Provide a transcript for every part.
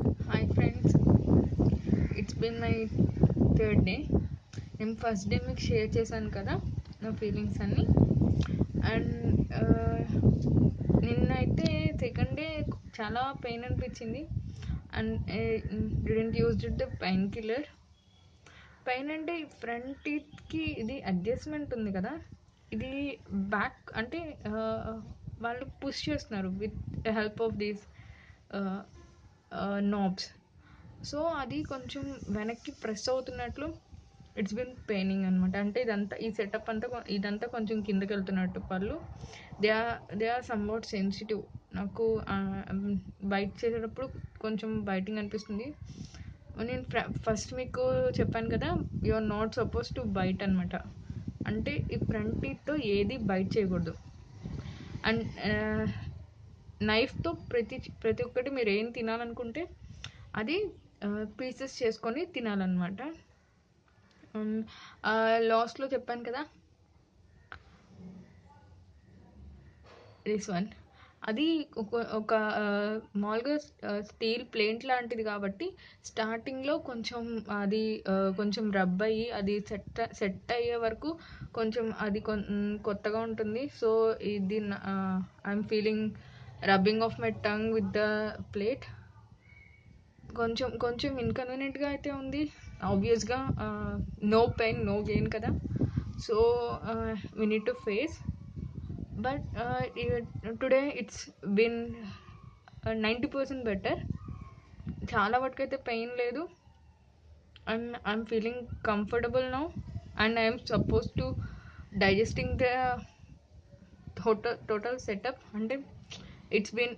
Hi friends, it's been my third day. నేను first day మీకు share చేశాను కదా నా ఫీలింగ్స్ అన్నీ. అండ్ నిన్నైతే సెకండ్ డే చాలా పెయిన్ అనిపించింది. And didn't use the pain killer. Pain అంటే ఫ్రంట్ టీత్కి ఇది అడ్జస్ట్మెంట్ ఉంది కదా, ఇది బ్యాక్ అంటే వాళ్ళు పుష్ చేస్తున్నారు with help of these knobs. So అది కొంచెం వెనక్కి ప్రెస్ అవుతున్నట్లు ఇట్స్ బిన్ పెయినింగ్ అనమాట. అంటే ఈ సెటప్ అంతా ఇదంతా కొంచెం కిందకి వెళ్తున్నట్టు పళ్ళు. They are somewhat sensitive. నాకు బైట్ చేసేటప్పుడు కొంచెం బైటింగ్ అనిపిస్తుంది. నేను ఫస్ట్ మీకు చెప్పాను కదా, you are not suppose to bite అనమాట. అంటే ఈ ఫ్రంట్ టీత్తో ఏది బైట్ చేయకూడదు. అండ్ నైఫ్తో ప్రతి ఒక్కటి మీరు ఏం తినాలనుకుంటే అది పీసెస్ చేసుకొని తినాలన్నమాట. లాస్ట్లో చెప్పాను కదా దిస్ వన్, అది ఒక మామూలుగా స్టీల్ ప్లేట్ లాంటిది కాబట్టి స్టార్టింగ్లో కొంచెం అది కొంచెం రబ్ అయ్యి అది సెట్ అయ్యే వరకు కొంచెం అది కొత్తగా ఉంటుంది. సో ఇది I'm feeling rubbing of my tongue with the plate. కొంచెం ఇన్కన్వీనియంట్గా అయితే ఉంది. ఆబ్వియస్గా నో పెయిన్ నో గెయిన్ కదా, so we need to face. But today it's been 90% better. చాలా వరకైతే పెయిన్ లేదు. And I'm feeling comfortable now. And I'm suppose to digesting the total setup. అంటే it's been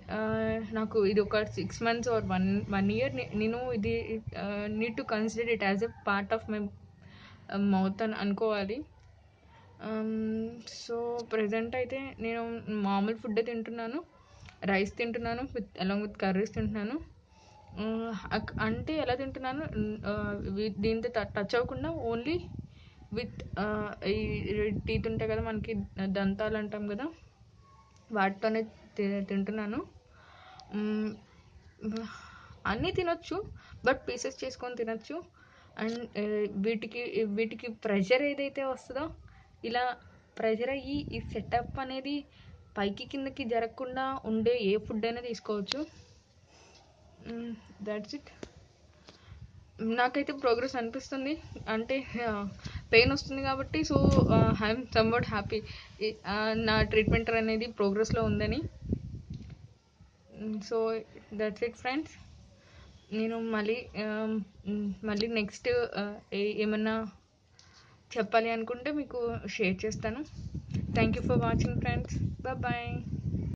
నాకు ఇది ఒక 6 months or 1 year నేను ఇది need to consider it as a part of my mouth అని అనుకోవాలి. సో ప్రజెంట్ అయితే నేను మామూలు ఫుడ్ తింటున్నాను, రైస్ తింటున్నాను అలాంగ్ విత్ కర్రీస్ తింటున్నాను. అంటే ఎలా తింటున్నాను, దీంతో టచ్ అవ్వకుండా ఓన్లీ విత్ ఈ టీత్ ఉంటాయి కదా మనకి, దంతాలు అంటాం కదా, వాటితోనే తింటున్నాను. అన్నీ తినొచ్చు, బట్ పీసెస్ చేసుకొని తినొచ్చు. అండ్ వీటికి ప్రెషర్ ఏదైతే వస్తుందో, ఇలా ప్రెషర్ అయ్యి ఈ సెటప్ అనేది పైకి కిందకి జరగకుండా ఉండే ఏ ఫుడ్ అయినా తీసుకోవచ్చు. That's it. నాకైతే ప్రోగ్రెస్ అనిపిస్తుంది. అంటే పెయిన్ వస్తుంది కాబట్టి, సో ఐఎమ్ సమ్వాట్ హ్యాపీ నా ట్రీట్మెంట్ అనేది ప్రోగ్రెస్లో ఉందని. So that's it friends. నేను మళ్ళీ నెక్స్ట్ ఏమన్నా చెప్పాలి అనుకుంటే మీకు షేర్ చేస్తాను. Thank you for watching friends. Bye.